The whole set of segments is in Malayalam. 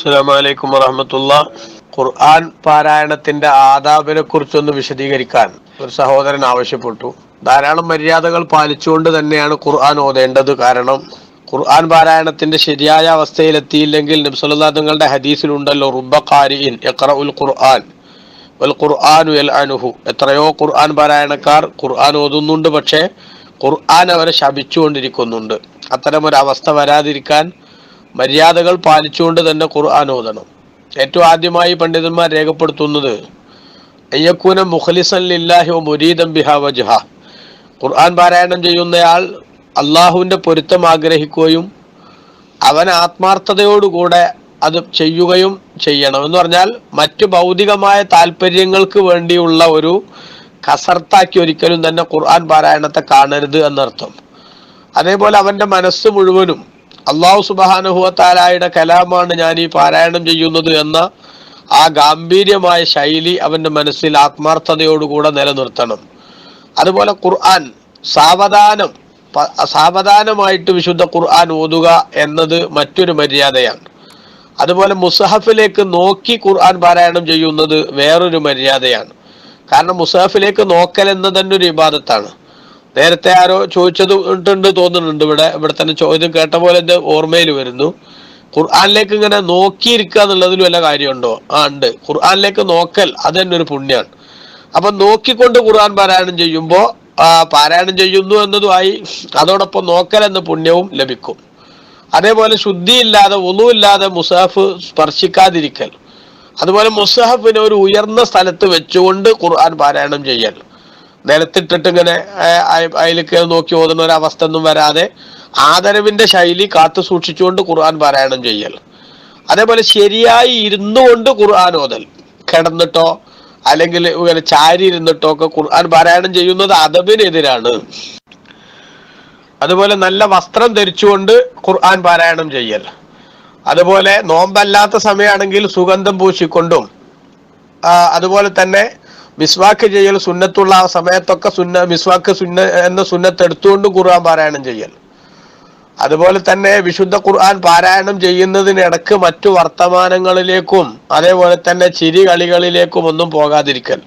അസ്സലാമു അലൈക്കും വറഹ്മത്തുള്ളാഹ്. ഖുർആൻ പാരായണത്തിന്റെ ആദാബിനെ കുറിച്ചൊന്ന് വിശദീകരിക്കാൻ ഒരു സഹോദരൻ ആവശ്യപ്പെട്ടു. ധാരാളം മര്യാദകൾ പാലിച്ചുകൊണ്ട് തന്നെയാണ് ഖുർആൻ ഓതേണ്ടത്. കാരണം ഖുർആൻ പാരായണത്തിന്റെ ശരിയായ അവസ്ഥയിലെത്തിയില്ലെങ്കിൽ നബി സല്ലല്ലാഹു തങ്ങളുടെ ഹദീസിലുണ്ടല്ലോ, റുബ്ബ ഖാരിഇൻ യഖറഉൽ ഖുർആൻ വൽ ഖുർആനു യൽഅനുഹു. എത്രയോ ഖുർആൻ പാരായണക്കാർ ഖുർആൻ ഓതുന്നുണ്ട്, പക്ഷേ ഖുർആൻ അവരെ ശപിച്ചുകൊണ്ടിരിക്കുന്നുണ്ട്. അത്തരമൊരു അവസ്ഥ വരാതിരിക്കാൻ മര്യാദകൾ പാലിച്ചുകൊണ്ട് തന്നെ ഖുർആൻ ഓതണം. ഏറ്റവും ആദ്യമായി പണ്ഡിതന്മാർ രേഖപ്പെടുത്തുന്നത് അയ്യക്കൂന മുഖ്ലിസൻ ലില്ലാഹി വ മുരീദൻ ബിഹാ വജ്ഹ. ഖുർആൻ പാരായണം ചെയ്യുന്നയാൾ അള്ളാഹുവിന്റെ പൊരുത്തം ആഗ്രഹിക്കുകയും അവൻ ആത്മാർത്ഥതയോടുകൂടെ അത് ചെയ്യുകയും ചെയ്യണം. എന്ന് പറഞ്ഞാൽ മറ്റു ഭൗതികമായ താല്പര്യങ്ങൾക്ക് വേണ്ടിയുള്ള ഒരു കസർത്താക്കി ഒരിക്കലും തന്നെ ഖുർആൻ പാരായണത്തെ കാണരുത് എന്നർത്ഥം. അതേപോലെ അവന്റെ മനസ്സ് മുഴുവനും അള്ളാഹു സുബ്ഹാനഹു വ തആലയുടെ കലാമാണ് ഞാൻ ഈ പാരായണം ചെയ്യുന്നത് എന്ന ആ ഗാംഭീര്യമായ ശൈലി അവന്റെ മനസ്സിൽ ആത്മാർത്ഥതയോടുകൂടെ നിലനിർത്തണം. അതുപോലെ ഖുർആൻ സാവധാനമായിട്ട് വിശുദ്ധ ഖുർആൻ ഓതുക എന്നത് മറ്റൊരു മര്യാദയാണ്. അതുപോലെ മുസ്ഹഫിലേക്ക് നോക്കി ഖുർആൻ പാരായണം ചെയ്യുന്നത് വേറൊരു മര്യാദയാണ്. കാരണം മുസ്ഹഫിലേക്ക് നോക്കൽ എന്നത് തന്നെ ഒരു ഇബാദത്താണ്. നേരത്തെ ആരോ ചോദിച്ചത് തോന്നുന്നുണ്ട്, ഇവിടെ തന്നെ ചോദ്യം കേട്ട പോലെ എന്റെ ഓർമ്മയിൽ വരുന്നു. ഖുർആനിലേക്ക് ഇങ്ങനെ നോക്കിയിരിക്കുക എന്നുള്ളതിൽ വല്ല കാര്യമുണ്ടോ? ഉണ്ട്. ഖുർആനിലേക്ക് നോക്കൽ അത് തന്നെ ഒരു പുണ്യാണ്. അപ്പൊ നോക്കിക്കൊണ്ട് ഖുർആൻ പാരായണം ചെയ്യുമ്പോൾ പാരായണം ചെയ്യുന്നു എന്നതുമായി അതോടൊപ്പം നോക്കൽ എന്ന പുണ്യവും ലഭിക്കും. അതേപോലെ ശുദ്ധിയില്ലാതെ ഒന്നുമില്ലാതെ മുസ്ഹഫ് സ്പർശിക്കാതിരിക്കൽ, അതുപോലെ മുസ്ഹഫിനെ ഒരു ഉയർന്ന സ്ഥലത്ത് വെച്ചുകൊണ്ട് ഖുർആൻ പാരായണം ചെയ്യൽ, നിലത്തിട്ടിട്ട് ഇങ്ങനെ അതിലേക്ക് നോക്കി ഓതുന്ന ഒരു അവസ്ഥ ഒന്നും വരാതെ ആദരവിന്റെ ശൈലി കാത്തു സൂക്ഷിച്ചുകൊണ്ട് ഖുർആൻ പാരായണം ചെയ്യൽ. അതേപോലെ ശരിയായി ഇരുന്നു കൊണ്ട് ഖുർആൻ ഓതൽ, കിടന്നിട്ടോ അല്ലെങ്കിൽ ഇങ്ങനെ ചാരി ഇരുന്നിട്ടോ ഒക്കെ ഖുർആൻ പാരായണം ചെയ്യുന്നത് അദബിനെതിരാണ്. അതുപോലെ നല്ല വസ്ത്രം ധരിച്ചുകൊണ്ട് ഖുർആൻ പാരായണം ചെയ്യൽ, അതുപോലെ നോമ്പല്ലാത്ത സമയമാണെങ്കിൽ സുഗന്ധം പൂശിക്കൊണ്ടും, അതുപോലെ തന്നെ മിസ്വാക്ക് ചെയ്യൽ സുന്നത്തുള്ള സമയത്തൊക്കെ മിസ്വാക്ക് എന്ന സുന്നത്ത് എടുത്തുകൊണ്ട് ഖുർആൻ പാരായണം ചെയ്യൽ. അതുപോലെ തന്നെ വിശുദ്ധ ഖുർആൻ പാരായണം ചെയ്യുന്നതിനിടക്ക് മറ്റു വർത്തമാനങ്ങളിലേക്കും അതേപോലെ തന്നെ ചിരി കളികളിലേക്കും ഒന്നും പോകാതിരിക്കൽ.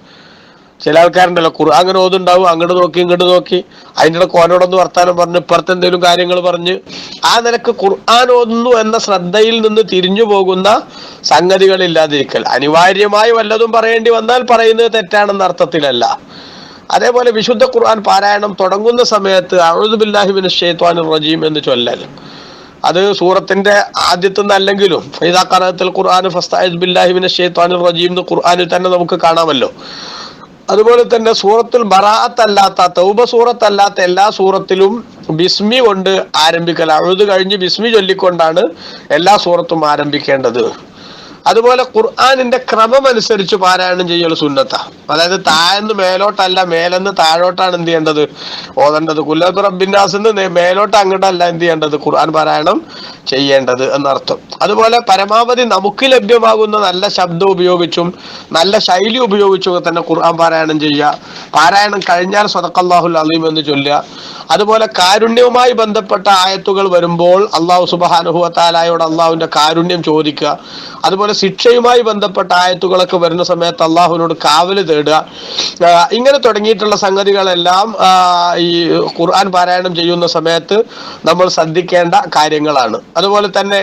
ചില ആൾക്കാരുണ്ടല്ലോ, ഖുർആൻ അങ്ങനെ ഓതുണ്ടാവും, അങ്ങോട്ട് നോക്കി ഇങ്ങോട്ട് നോക്കി, അതിൻ്റെ ഇടയ്ക്ക് ഓനോടൊന്ന് വർത്താനം പറഞ്ഞ് ഇപ്പുറത്തെ എന്തെങ്കിലും കാര്യങ്ങൾ പറഞ്ഞ് ആ നിലക്ക് ഖുർആൻ ഓതുന്നു എന്ന ശ്രദ്ധയിൽ നിന്ന് തിരിഞ്ഞു പോകുന്ന സംഗതികളില്ലാതിരിക്കൽ. അനിവാര്യമായി വല്ലതും പറയേണ്ടി വന്നാൽ പറയുന്നത് തെറ്റാണെന്ന അർത്ഥത്തിലല്ല. അതേപോലെ വിശുദ്ധ ഖുർആൻ പാരായണം തുടങ്ങുന്ന സമയത്ത് അഊദു ബില്ലാഹി മിനശ് ശൈത്വാനിർ റജീം എന്ന് ചൊല്ലൽ, അത് സൂറത്തിന്റെ ആദ്യത്തെന്നല്ലെങ്കിലും ഫൈദാ ഖറഅത്തുൽ ഖുർആൻ ഫസ്തഇദ് ബില്ലാഹി മിനശ് ശൈത്വാനിർ റജീം എന്ന് ഖുർആനിൽ തന്നെ നമുക്ക് കാണാമല്ലോ. അതുപോലെ തന്നെ സൂറത്തുൽ ബറാഅത്ത് അല്ലാത്ത, തൗബ സൂറത്ത് അല്ലാത്ത എല്ലാ സൂറത്തിലും ബിസ്മി കൊണ്ട് ആരംഭിക്കൽ, അഊദു കഴിഞ്ഞ് ബിസ്മി ചൊല്ലിക്കൊണ്ടാണ് എല്ലാ സൂറത്തും ആരംഭിക്കേണ്ടത്. അതുപോലെ ഖുർആനിന്റെ ക്രമം അനുസരിച്ച് പാരായണം ചെയ്യൽ സുന്നത്ത. അതായത് താഴ്ന്ന് മേലോട്ടല്ല, മേലെന്ന് താഴോട്ടാണ് എന്ത് ചെയ്യേണ്ടത്, ഓതേണ്ടത്. ഖുൽ റബ്ബിന്നാസിന്ന് മേലോട്ട് അങ്ങോട്ടല്ല എന്ത് ചെയ്യേണ്ടത്, ഖുർആൻ പാരായണം ചെയ്യേണ്ടത് എന്നർത്ഥം. അതുപോലെ പരമാവധി നമുക്ക് ലഭ്യമാകുന്ന നല്ല ശബ്ദം ഉപയോഗിച്ചും നല്ല ശൈലി ഉപയോഗിച്ചും തന്നെ ഖുർആൻ പാരായണം ചെയ്യുക. പാരായണം കഴിഞ്ഞാൽ സദഖല്ലാഹുൽ അലീം എന്ന് ചൊല്ലുക. അതുപോലെ കാരുണ്യവുമായി ബന്ധപ്പെട്ട ആയത്തുകൾ വരുമ്പോൾ അള്ളാഹു സുബ്ഹാനഹു വ തആലയോട് അള്ളാഹുവിന്റെ കാരുണ്യം ചോദിക്കുക. അതുപോലെ ശിക്ഷയുമായി ബന്ധപ്പെട്ട ആയത്തുകളൊക്കെ വരുന്ന സമയത്ത് അള്ളാഹുവിനോട് കാവല് തേടുക. ഇങ്ങനെ തുടങ്ങിയിട്ടുള്ള സംഗതികളെല്ലാം ഈ ഖുർആൻ പാരായണം ചെയ്യുന്ന സമയത്ത് നമ്മൾ ശ്രദ്ധിക്കേണ്ട കാര്യങ്ങളാണ്. അതുപോലെ തന്നെ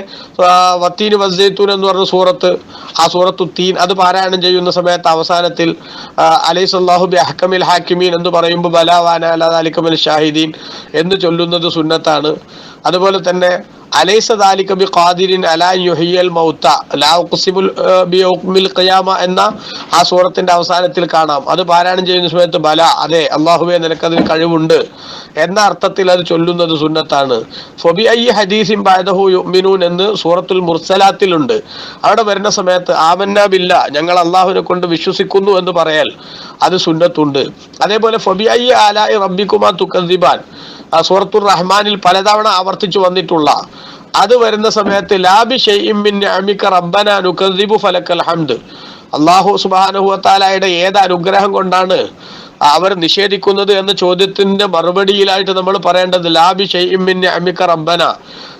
വത്തീൻ വസ്സൈത്തൂൻ എന്ന് പറഞ്ഞ സൂറത്ത്, ആ സൂറത്തു തീൻ, അത് പാരായണം ചെയ്യുന്ന സമയത്ത് അവസാനത്തിൽ അലൈസല്ലാഹു ബി അഹ്കമിൽ ഹാക്കിമീൻ എന്ന് പറയുമ്പോൾ ബലാ വാന അലാ ദാലിക മിനശ് ഷാഹിദീൻ എന്ന് ചൊല്ലുന്നത് സുന്നത്താണ്. അതുപോലെ തന്നെ അലൈസ ദാലിക ബി ഖാദിരിൻ അലാ യുഹ്യിൽ മൗത ലാ ഉഖ്സിമു ബി യൗമിൽ ഖിയാമ എന്ന ആ സൂറത്തിന്റെ അവസാനത്തിൽ കാണാം. അത് പാരായണം ചെയ്യുന്ന സമയത്ത് ബല, അതെ അല്ലാഹുവേ നിനക്കതിന് കഴിവുണ്ട് എന്ന അർത്ഥത്തിൽ അത് ചൊല്ലുന്നത് സുന്നത്താണ്. ഫബി അയ്യി ഹദീസിൻ ബഅദഹു യുഅ്മിനൂൻ എന്ന് സൂറത്തുൽ മുർസലാത്തിലുണ്ട്. അവിടെ വരുന്ന സമയത്ത് ആമന്നാ ബില്ലാ, ഞങ്ങൾ അല്ലാഹുവിനെ കൊണ്ട് വിശ്വസിക്കുന്നു എന്ന് പറയൽ, അത് സുന്നത്തുണ്ട്. അതേപോലെ ഫബി അയ്യി ആലാഇ റബ്ബികുമാ തുകദ്ദിബാൻ സൂറത്തുർ റഹ്മാനിൽ പലതവണ ആവർത്തിച്ചു വന്നിട്ടുള്ള അത് വരുന്ന സമയത്ത് ലാബി ഷൈഇൻ മിൻ നിഅമിക റബ്ബനാ നുകദ്ദിബു ഫലക്കൽ ഹംദ്, അല്ലാഹു സുബ്ഹാനഹു വ തആലയുടെ ഏത് അനുഗ്രഹം കൊണ്ടാണ് അവർ നിഷേധിക്കുന്നത് എന്ന ചോദ്യത്തിന്റെ മറുപടിയിലായിട്ട് നമ്മൾ പറയേണ്ടത് ലാബി ഷൈഇൻ മിൻ നിഅമിക റബ്ബന,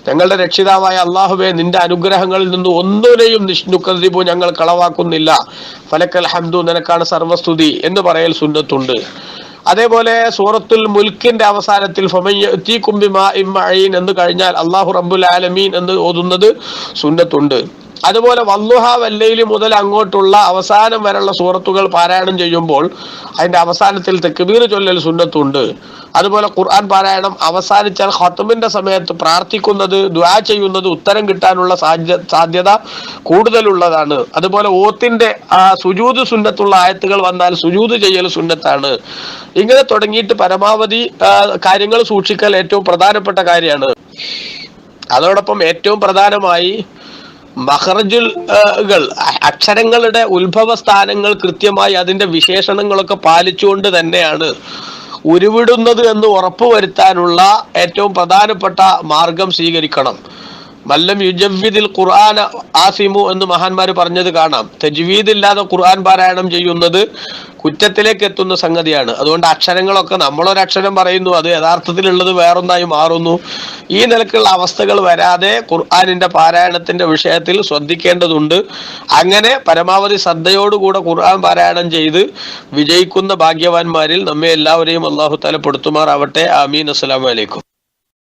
ഞങ്ങളുടെ രക്ഷിതാവായ അള്ളാഹുവേ, നിന്റെ അനുഗ്രഹങ്ങളിൽ നിന്ന് ഒന്നിനെയും നിഷ്നുക്കദിബു, ഞങ്ങൾ കളവാക്കുന്നില്ല. ഫലക്കൽ ഹംദു, നിനക്കാണ് സർവസ്തുതി എന്ന് പറയൽ സുന്നത്തുണ്ട്. അതേപോലെ സൂറത്തുൽ മുൽക്കിന്റെ അവസാനത്തിൽ ഫമയ്യഅതീകും ബിമാഇൻ മഈൻ എന്ന് കഴിഞ്ഞാൽ അല്ലാഹു റബ്ബുൽ ആലമീൻ എന്ന് ഓതുന്നത് സുന്നത്തുണ്ട്. അതുപോലെ വല്ലുഹ വല്ലൈലി മുതൽ അങ്ങോട്ടുള്ള അവസാനം വരെയുള്ള സൂറത്തുകൾ പാരായണം ചെയ്യുമ്പോൾ അതിന്റെ അവസാനത്തിൽ തക്ബീർ ചൊല്ലൽ സുന്നത്തുണ്ട്. അതുപോലെ ഖുർആൻ പാരായണം അവസാനിച്ചാൽ ഖത്മിന്റെ സമയത്ത് പ്രാർത്ഥിക്കുന്നത്, ദുആ ചെയ്യുന്നത് ഉത്തരം കിട്ടാനുള്ള സാധ്യത കൂടുതലുള്ളതാണ്. അതുപോലെ ഓത്തിന്റെ സുജൂദ് സുന്നത്തുള്ള ആയത്തുകൾ വന്നാൽ സുജൂദ് ചെയ്യൽ സുന്നത്താണ്. ഇങ്ങനെ തുടങ്ങിയിട്ട് പരമാവധി കാര്യങ്ങൾ സൂക്ഷിക്കൽ ഏറ്റവും പ്രധാനപ്പെട്ട കാര്യമാണ്. അതോടൊപ്പം ഏറ്റവും പ്രധാനമായി മഖ്റജുകൾ, അക്ഷരങ്ങളുടെ ഉത്ഭവ സ്ഥാനങ്ങൾ കൃത്യമായി അതിന്റെ വിശേഷണങ്ങളൊക്കെ പാലിച്ചുകൊണ്ട് തന്നെയാണ് ഉരുവിടുന്നത് എന്ന് ഉറപ്പുവരുത്താനുള്ള ഏറ്റവും പ്രധാനപ്പെട്ട മാർഗം സ്വീകരിക്കണം. മല്ലം യുജവ്വിദിൽ ഖുർആന ആസിമു എന്ന് മഹാന്മാർ പറഞ്ഞത് കാണാം. തജ്വീദ് ഇല്ലാതെ ഖുർആൻ പാരായണം ചെയ്യുന്നത് കുറ്റത്തിലേക്ക് എത്തുന്ന സംഗതിയാണ്. അതുകൊണ്ട് അക്ഷരങ്ങളൊക്കെ നമ്മളൊരക്ഷരം പറയുന്നു, അത് യഥാർത്ഥത്തിലുള്ളത് വേറൊന്നായി മാറുന്നു. ഈ നിലക്കുള്ള അവസ്ഥകൾ വരാതെ ഖുർആനിന്റെ പാരായണത്തിന്റെ വിഷയത്തിൽ ശ്രദ്ധിക്കേണ്ടതുണ്ട്. അങ്ങനെ പരമാവധി ശ്രദ്ധയോടുകൂടെ ഖുർആൻ പാരായണം ചെയ്ത് വിജയിക്കുന്ന ഭാഗ്യവാന്മാരിൽ നമ്മെ എല്ലാവരെയും അല്ലാഹു തആല പെടുത്തുമാറാവട്ടെ. ആമീൻ. അസ്സലാമു അലൈക്കും.